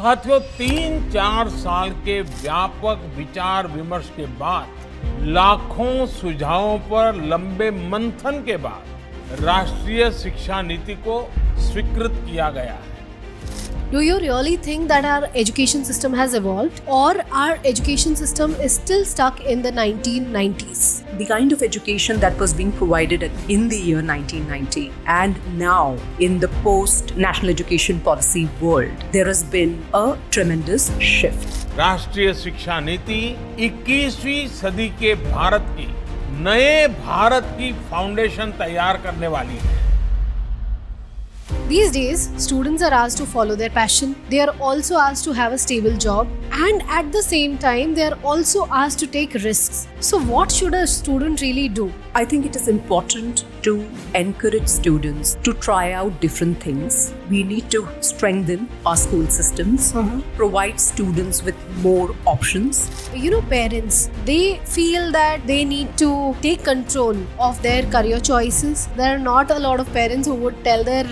साथियों 3-4 साल के व्यापक विचार विमर्श के बाद लाखों सुझावों पर लंबे मंथन के बाद राष्ट्रीय शिक्षा नीति को स्वीकृत किया गया है। Do you really think that our education system has evolved, or our education system is still stuck in the 1990s? The kind of education that was being provided in the year 1990 and now in the post-national education policy world, there has been a tremendous shift. राष्ट्रीय शिक्षा नीति 21वीं सदी के भारत की नए भारत की foundation तैयार करने वाली है। These days, students are asked to follow their passion. They are also asked to have a stable job, and at the same time, they are also asked to take risks. So, what should a student really do? I think it is important to encourage students to try out different things. We need to strengthen our school systems, provide students with more options. You know, parents, they feel that they need to take control of their career choices. There are not a lot of parents who would tell their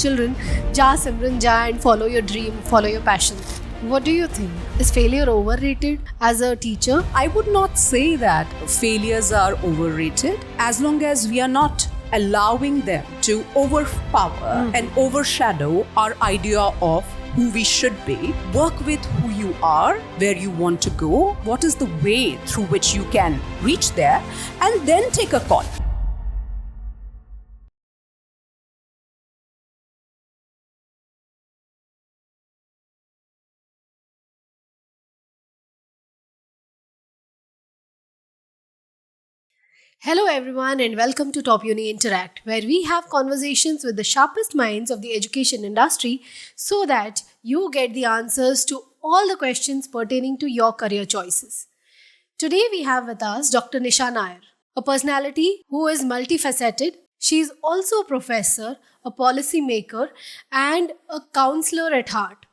children, "Ja Simran, ja and follow your dream, follow your passion." What do you think? Is failure overrated as a teacher? I would not say that failures are overrated as long as we are not allowing them to overpower and overshadow our idea of who we should be. Work with who you are, where you want to go, what is the way through which you can reach there, and then take a call. Hello everyone and welcome to Topuni Interact, where we have conversations with the sharpest minds of the education industry so that you get the answers to all the questions pertaining to your career choices. Today we have with us Dr. Nisha Nair, a personality who is multifaceted. She is also a professor, a policymaker, and a counselor at heart.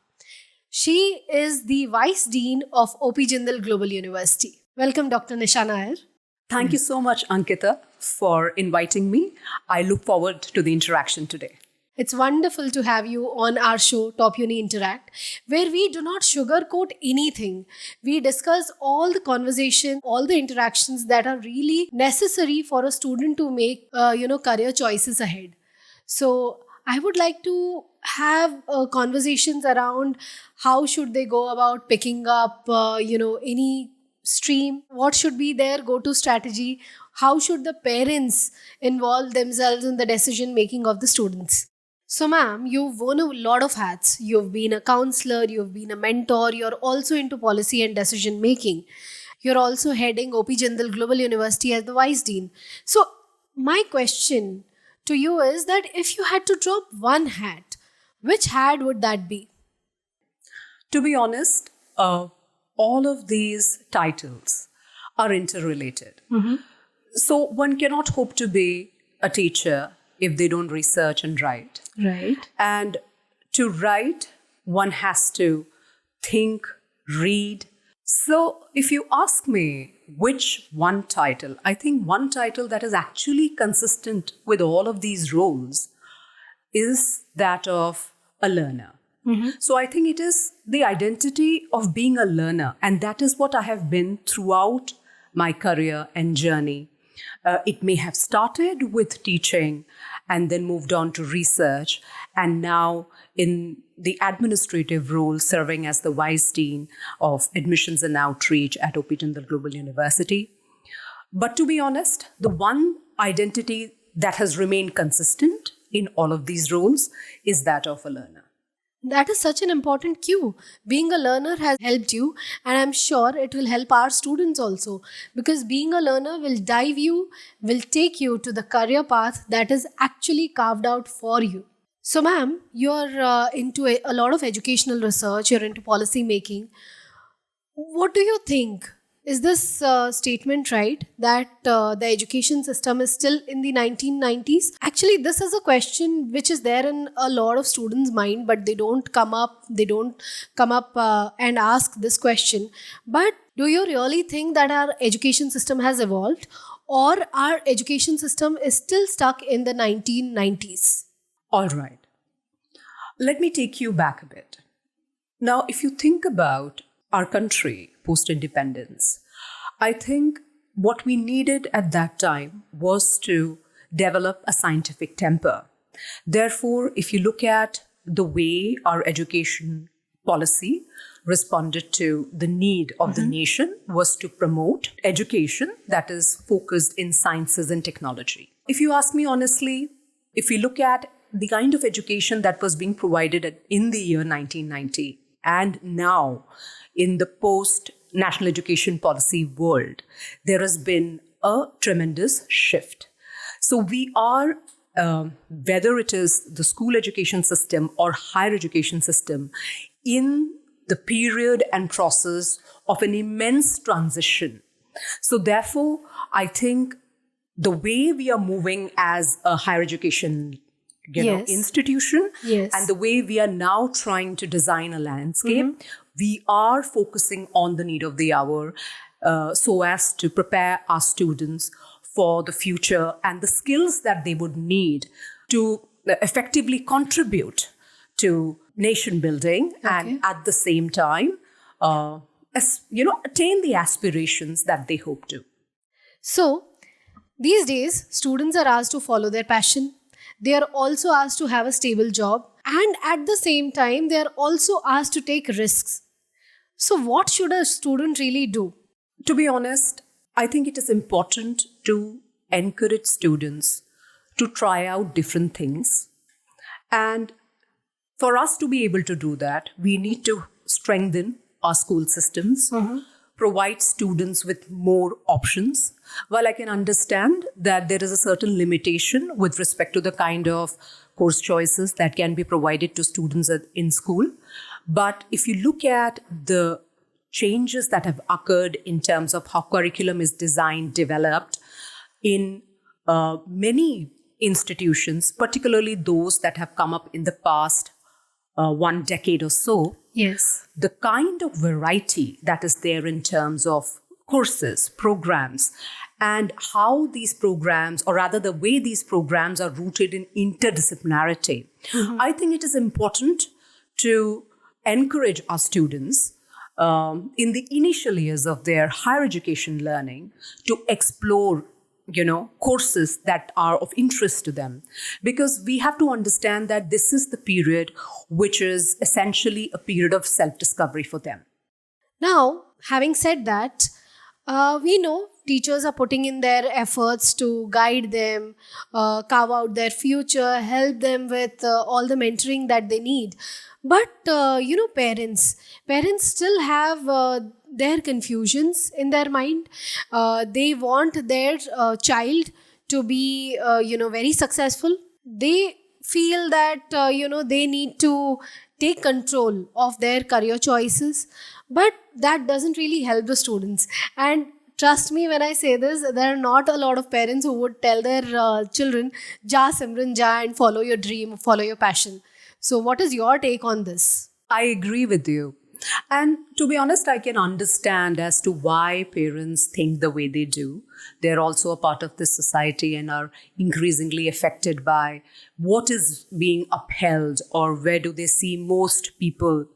She is the Vice Dean of OP Jindal Global University. Welcome, Dr. Nisha Nair. Thank you so much, Ankita, for inviting me. I look forward to the interaction today. It's wonderful to have you on our show, Top Uni Interact, where we do not sugarcoat anything. We discuss all the conversation, all the interactions that are really necessary for a student to make, career choices ahead. So I would like to have conversations around how should they go about picking up, any stream, what should be their go-to strategy, how should the parents involve themselves in the decision making of the students. So ma'am, you've worn a lot of hats. You've been a counselor, you've been a mentor, you're also into policy and decision making. You're also heading OP Jindal Global University as the Vice Dean. So my question to you is that if you had to drop one hat, which hat would that be? To be honest, all of these titles are interrelated. So one cannot hope to be a teacher if they don't research and write. Right. And to write, one has to think, read. So if you ask me which one title, I think one title that is actually consistent with all of these roles is that of a learner. So I think it is the identity of being a learner, and that is what I have been throughout my career and journey. It may have started with teaching and then moved on to research, and now in the administrative role serving as the Vice Dean of Admissions and Outreach at OP Jindal Global University. But to be honest, the one identity that has remained consistent in all of these roles is that of a learner. That is such an important cue. Being a learner has helped you, and I'm sure it will help our students also, because being a learner will take you to the career path that is actually carved out for you. So ma'am, you're into a lot of educational research, you're into policy making. What do you think? Is this statement right, that the education system is still in the 1990s? Actually, this is a question which is there in a lot of students' mind, but they don't come up and ask this question. But do you really think that our education system has evolved, or our education system is still stuck in the 1990s? All right. Let me take you back a bit. Now, if you think about our country post-independence, I think what we needed at that time was to develop a scientific temper. Therefore, if you look at the way our education policy responded to the need of the nation was to promote education that is focused in sciences and technology. If you ask me honestly, if we look at the kind of education that was being provided in the year 1990 and now in the post-national education policy world, there has been a tremendous shift. So we are, whether it is the school education system or higher education system, in the period and process of an immense transition. So therefore, I think the way we are moving as a higher education institution and the way we are now trying to design a landscape, we are focusing on the need of the hour so as to prepare our students for the future and the skills that they would need to effectively contribute to nation building and at the same time, attain the aspirations that they hope to. So, these days, students are asked to follow their passion. They are also asked to have a stable job. And at the same time, they are also asked to take risks. So, what should a student really do? To be honest, I think it is important to encourage students to try out different things. And for us to be able to do that, we need to strengthen our school systems, provide students with more options. While I can understand that there is a certain limitation with respect to the kind of course choices that can be provided to students in school. But if you look at the changes that have occurred in terms of how curriculum is designed, developed in many institutions, particularly those that have come up in the past 1 decade or so, the kind of variety that is there in terms of courses, programs, and how these programs, or rather the way these programs are rooted in interdisciplinarity, I think it is important to encourage our students in the initial years of their higher education learning to explore courses that are of interest to them. Because we have to understand that this is the period which is essentially a period of self-discovery for them. Now, having said that, we know teachers are putting in their efforts to guide them, carve out their future, help them with all the mentoring that they need. But, parents still have their confusions in their mind. They want their child to be, very successful. They feel that, they need to take control of their career choices. But that doesn't really help the students. And trust me when I say this, there are not a lot of parents who would tell their children, "Ja Simran, ja and follow your dream, follow your passion." So what is your take on this? I agree with you. And to be honest, I can understand as to why parents think the way they do. They're also a part of this society and are increasingly affected by what is being upheld or where do they see most people,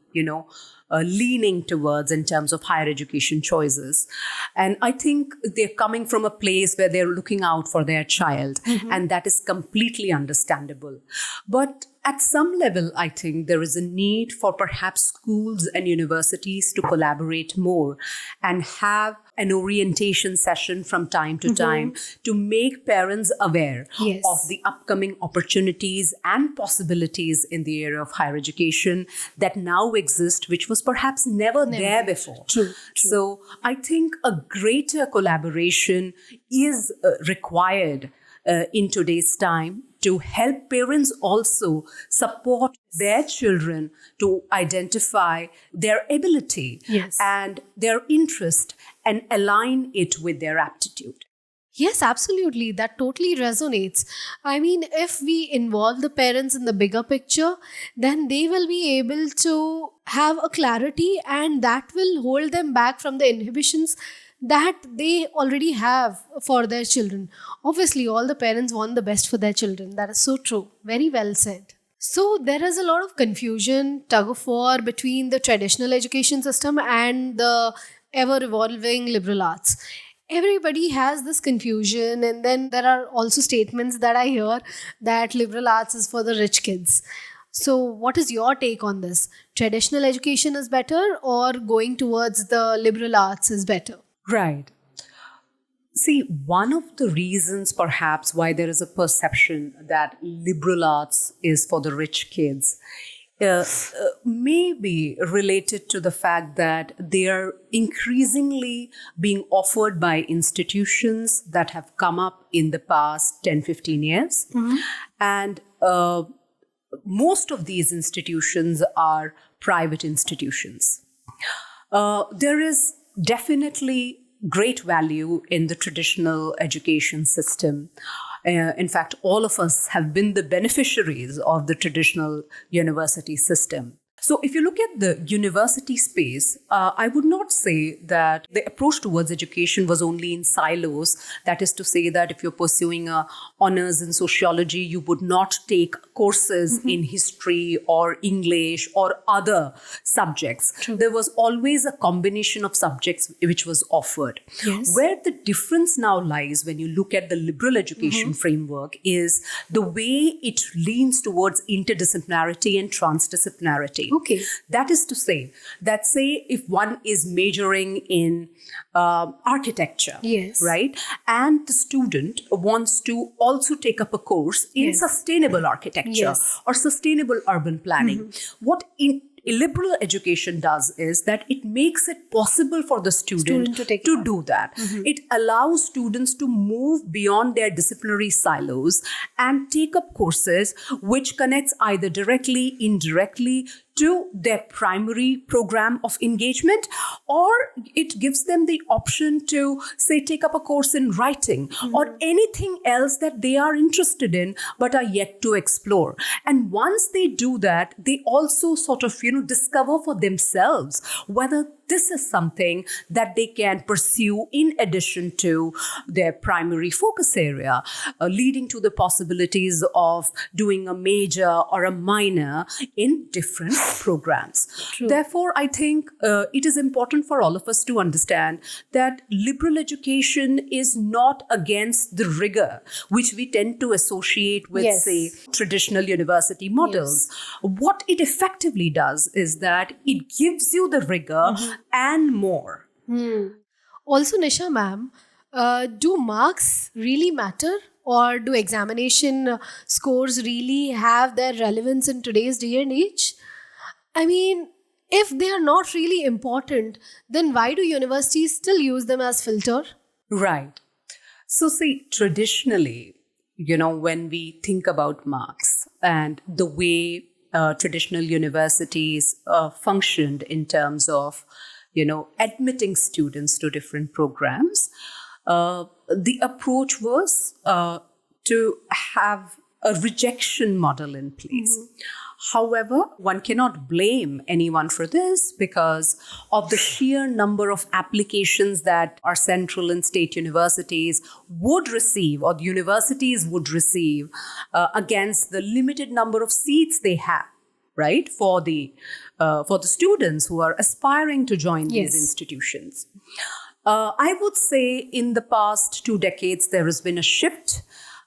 leaning towards in terms of higher education choices. And I think they're coming from a place where they're looking out for their child, and that is completely understandable. But at some level, I think there is a need for perhaps schools and universities to collaborate more and have an orientation session from time to time to make parents aware of the upcoming opportunities and possibilities in the area of higher education that now exist, which was perhaps never there before. True. So I think a greater collaboration is required in today's time to help parents also support their children to identify their ability and their interest and align it with their aptitude. Yes, absolutely. That totally resonates. I mean, if we involve the parents in the bigger picture, then they will be able to have a clarity, and that will hold them back from the inhibitions that they already have for their children. Obviously, all the parents want the best for their children. That is so true. Very well said. So there is a lot of confusion, tug of war between the traditional education system and the ever evolving liberal arts. Everybody has this confusion, and then there are also statements that I hear that liberal arts is for the rich kids. So, what is your take on this? Traditional education is better, or going towards the liberal arts is better? Right. See, one of the reasons perhaps why there is a perception that liberal arts is for the rich kids may be related to the fact that they are increasingly being offered by institutions that have come up in the past 10-15 years. And most of these institutions are private institutions. There is definitely great value in the traditional education system. In fact, all of us have been the beneficiaries of the traditional university system. So if you look at the university space, I would not say that the approach towards education was only in silos. That is to say that if you're pursuing a honors in sociology, you would not take courses in history or English or other subjects. True. There was always a combination of subjects which was offered. Yes. Where the difference now lies when you look at the liberal education framework is the way it leans towards interdisciplinarity and transdisciplinarity. Okay. That is to say that, say, if one is majoring in architecture, Yes. right, and the student wants to also take up a course in Yes. sustainable architecture Yes. or sustainable urban planning, what liberal education does is that it makes it possible for the student to take to do that. It allows students to move beyond their disciplinary silos and take up courses which connects either directly, indirectly to their primary program of engagement, or it gives them the option to, say, take up a course in writing or anything else that they are interested in but are yet to explore. And once they do that, they also sort of, discover for themselves whether this is something that they can pursue in addition to their primary focus area, leading to the possibilities of doing a major or a minor in different programs. True. Therefore, I think it is important for all of us to understand that liberal education is not against the rigor which we tend to associate with, Yes. say, traditional university models. What it effectively does is that it gives you the rigor and more. Also, Nisha ma'am, do marks really matter, or do examination scores really have their relevance in today's day and age? I mean, if they are not really important, then why do universities still use them as filter? Right. So, see, traditionally, when we think about marks and the way traditional universities functioned in terms of, admitting students to different programs, the approach was to have a rejection model in place. However, one cannot blame anyone for this because of the sheer number of applications that our central and state universities would receive, or the universities would receive, against the limited number of seats they have, right, for the students who are aspiring to join Yes. these institutions. I would say in the past 2 decades, there has been a shift.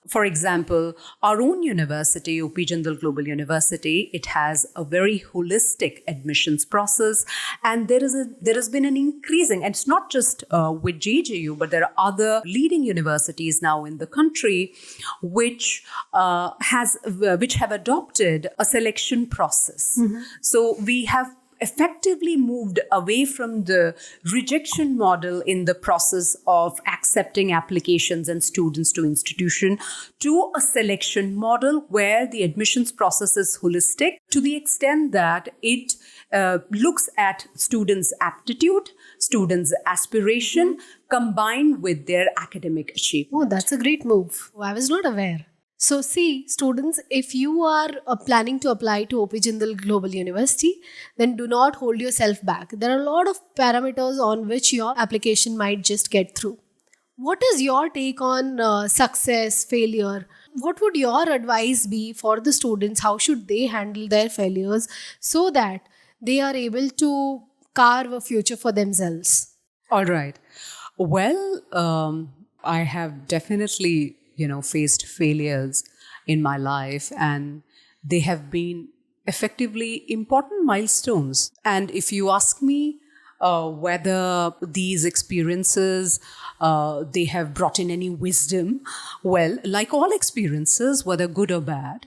For example, our own university, UP Jindal Global University, it has a very holistic admissions process, and there has been an increasing, and it's not just with JGU, but there are other leading universities now in the country which have adopted a selection process. So we have effectively moved away from the rejection model in the process of accepting applications and students to institution to a selection model where the admissions process is holistic to the extent that it looks at students' aptitude, students' aspiration, combined with their academic achievement. Oh, that's a great move. I was not aware. So see, students, if you are planning to apply to OP Jindal Global University, then do not hold yourself back. There are a lot of parameters on which your application might just get through. What is your take on success, failure? what would your advice be for the students? How should they handle their failures so that they are able to carve a future for themselves? All right. Well, I have definitely, faced failures in my life, and they have been effectively important milestones. And if you ask me whether these experiences, they have brought in any wisdom, well, like all experiences, whether good or bad,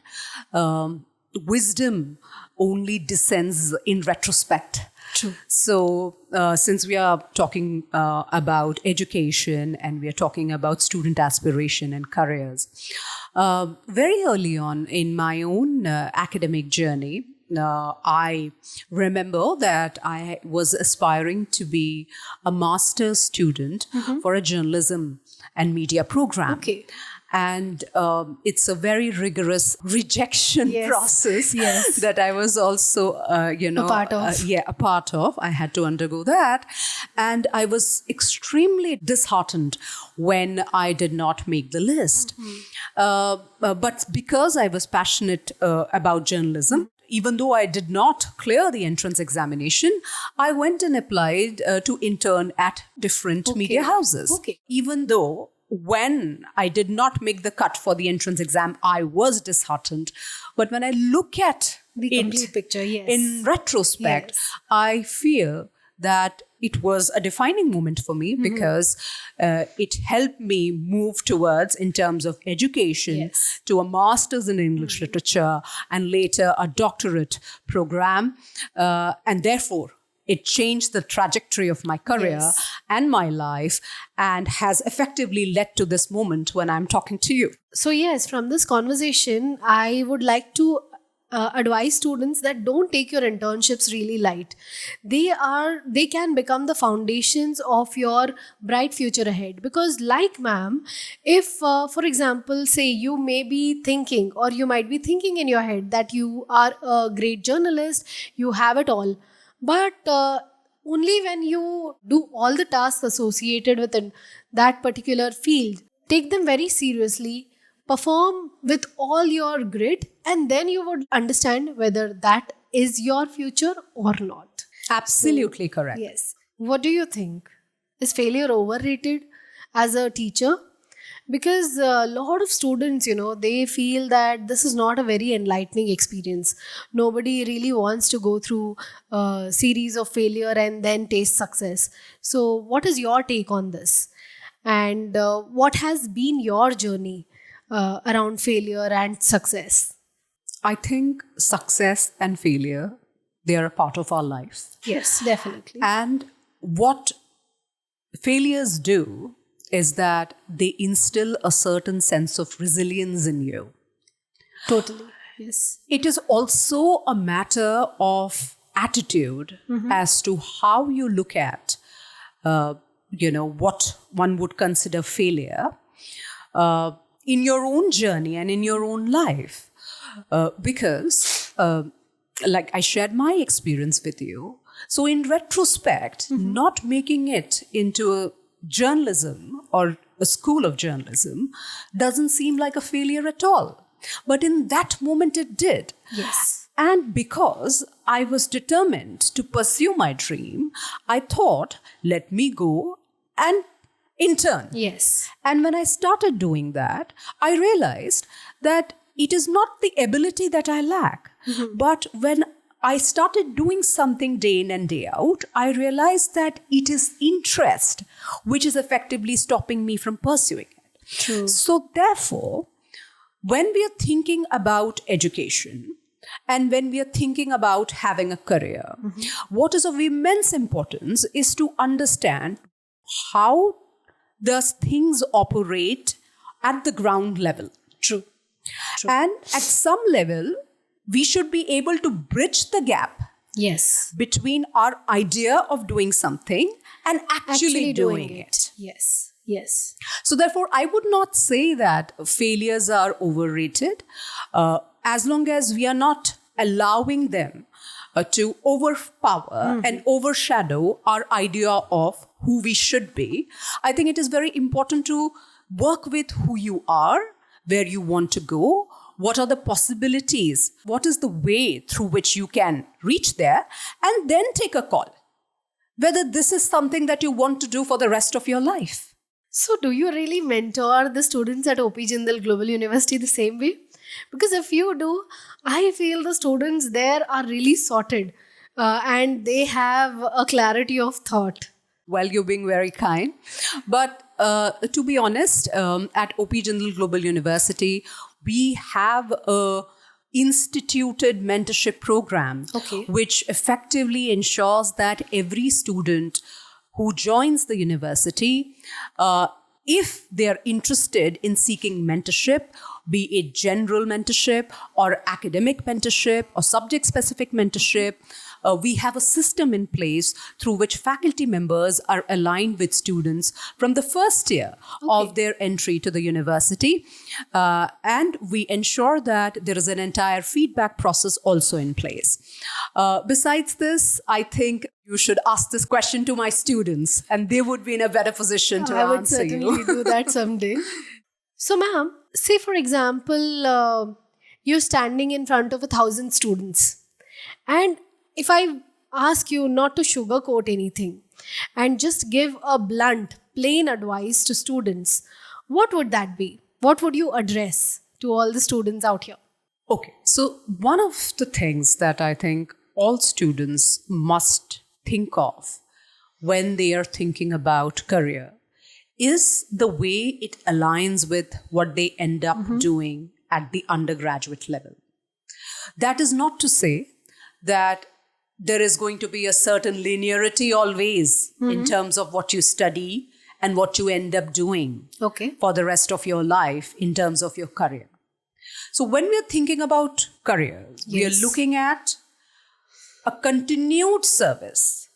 wisdom only descends in retrospect. True. So, since we are talking about education and we are talking about student aspiration and careers, very early on in my own academic journey, I remember that I was aspiring to be a master's student for a journalism and media program. Okay. And it's a very rigorous rejection process that I was also, a part of. a part of. I had to undergo that. And I was extremely disheartened when I did not make the list. But because I was passionate about journalism, even though I did not clear the entrance examination, I went and applied to intern at different media houses. Okay. Even though when I did not make the cut for the entrance exam, I was disheartened. But when I look at the complete picture, in retrospect, I feel that it was a defining moment for me because it helped me move towards, in terms of education, to a master's in English literature and later a doctorate program. And therefore, it changed the trajectory of my career and my life and has effectively led to this moment when I'm talking to you. So yes, from this conversation, I would like to advise students that don't take your internships really light. They can become the foundations of your bright future ahead. Because like ma'am, if for example, say you may be thinking, or you might be thinking in your head that you are a great journalist, you have it all. But only when you do all the tasks associated with that particular field, take them very seriously, perform with all your grit, and then you would understand whether that is your future or not. Absolutely correct. Yes. What do you think? Is failure overrated as a teacher? Because a lot of students, they feel that this is not a very enlightening experience. Nobody really wants to go through a series of failure and then taste success. So what is your take on this? And what has been your journey around failure and success? I think success and failure, they are a part of our lives. Yes, definitely. And what failures do is that they instill a certain sense of resilience in you. Totally. Yes. It is also a matter of attitude as to how you look at, what one would consider failure in your own journey and in your own life. Because, like I shared my experience with you, so in retrospect, not making it into a journalism or a school of journalism doesn't seem like a failure at all. But in that moment it did. Yes. And because I was determined to pursue my dream, I thought, let me go and intern. Yes. And when I started doing that, I realized that it is not the ability that I lack. But when I started doing something day in and day out, I realized that it is interest which is effectively stopping me from pursuing it. True. So therefore, when we are thinking about education and when we are thinking about having a career, what is of immense importance is to understand how does things operate at the ground level. True. And at some level, we should be able to bridge the gap between our idea of doing something and actually doing it. Yes. Yes. So therefore, I would not say that failures are overrated as long as we are not allowing them to overpower and overshadow our idea of who we should be. I think it is very important to work with who you are, where you want to go, what are the possibilities, what is the way through which you can reach there, and then take a call whether this is something that you want to do for the rest of your life. So, do you really mentor the students at OP Jindal Global University the same way? Because if you do, I feel the students there are really sorted and they have a clarity of thought. Well, you're being very kind. But to be honest, at OP Jindal Global University, we have a instituted mentorship program, which effectively ensures that every student who joins the university, if they're interested in seeking mentorship, be it general mentorship or academic mentorship or subject-specific mentorship, we have a system in place through which faculty members are aligned with students from the first year of their entry to the university. And we ensure that there is an entire feedback process also in place. Besides this, I think you should ask this question to my students and they would be in a better position to answer you. I would certainly do that someday. So, ma'am, say for example, you're standing in front of 1,000 students, and if I ask you not to sugarcoat anything and just give a blunt, plain advice to students, what would that be? What would you address to all the students out here? Okay, so one of the things that I think all students must think of when they are thinking about career is the way it aligns with what they end up doing at the undergraduate level. That is not to say that there is going to be a certain linearity always in terms of what you study and what you end up doing for the rest of your life in terms of your career. So when we are thinking about careers, we are looking at a continued service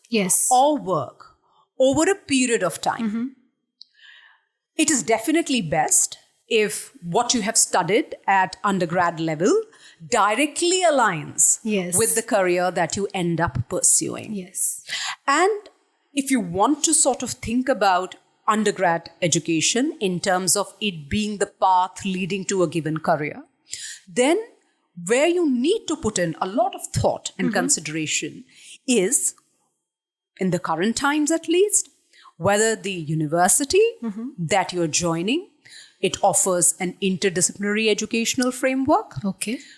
or work over a period of time. It is definitely best if what you have studied at undergrad level directly aligns with the career that you end up pursuing. And if you want to sort of think about undergrad education in terms of it being the path leading to a given career, then where you need to put in a lot of thought and consideration is, in the current times at least, whether the university that you're joining, it offers an interdisciplinary educational framework,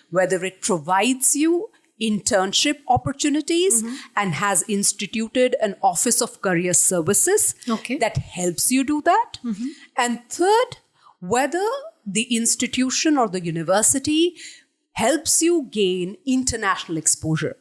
whether it provides you internship opportunities and has instituted an Office of Career Services that helps you do that. And third, whether the institution or the university helps you gain international exposure.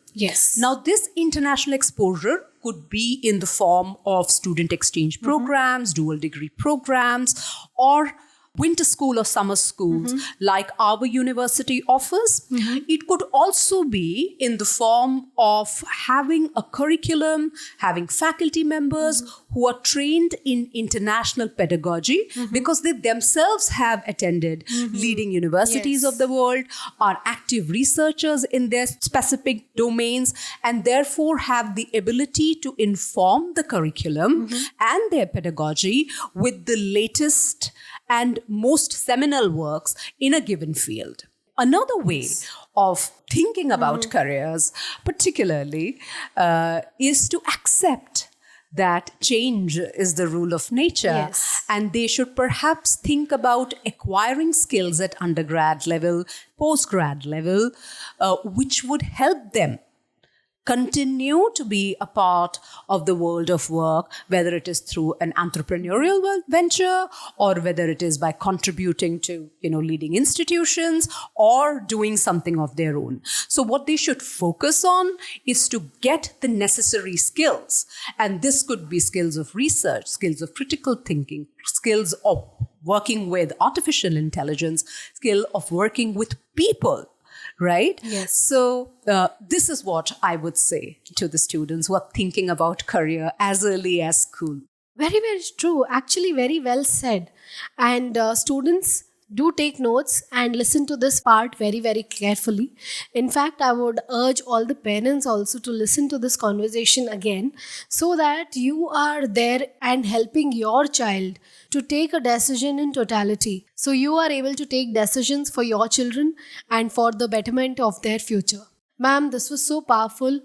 Now, this international exposure could be in the form of student exchange programs, dual degree programs, or winter school or summer schools like our university offers. It could also be in the form of having a curriculum, having faculty members who are trained in international pedagogy because they themselves have attended leading universities of the world, are active researchers in their specific domains, and therefore have the ability to inform the curriculum and their pedagogy with the latest and most seminal works in a given field. Another way of thinking about careers, particularly, is to accept that change is the rule of nature. And they should perhaps think about acquiring skills at undergrad level, postgrad level, which would help them continue to be a part of the world of work, whether it is through an entrepreneurial venture or whether it is by contributing to, leading institutions or doing something of their own. So what they should focus on is to get the necessary skills. And this could be skills of research, skills of critical thinking, skills of working with artificial intelligence, skill of working with people. Right? So this is what I would say to the students who are thinking about career as early as school. Very, very true. Actually, very well said. And students, do take notes and listen to this part very, very carefully. In fact, I would urge all the parents also to listen to this conversation again so that you are there and helping your child to take a decision in totality. So you are able to take decisions for your children and for the betterment of their future. Ma'am, this was so powerful.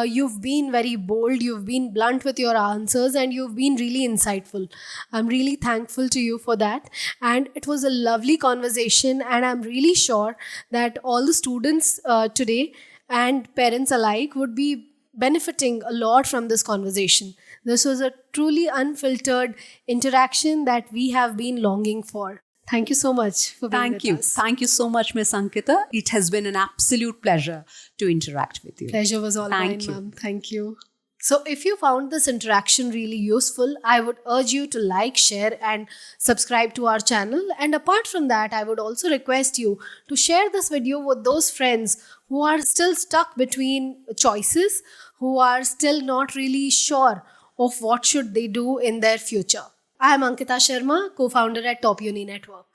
You've been very bold, you've been blunt with your answers, and you've been really insightful. I'm really thankful to you for that. And it was a lovely conversation, and I'm really sure that all the students today and parents alike would be benefiting a lot from this conversation. This was a truly unfiltered interaction that we have been longing for. Thank you so much for being with us. Thank you so much, Miss Ankita. It has been an absolute pleasure to interact with you. Pleasure was all mine, ma'am. Thank you. So if you found this interaction really useful, I would urge you to like, share and subscribe to our channel. And apart from that, I would also request you to share this video with those friends who are still stuck between choices, who are still not really sure of what should they do in their future. I am Ankita Sharma, co-founder at Topuni Network.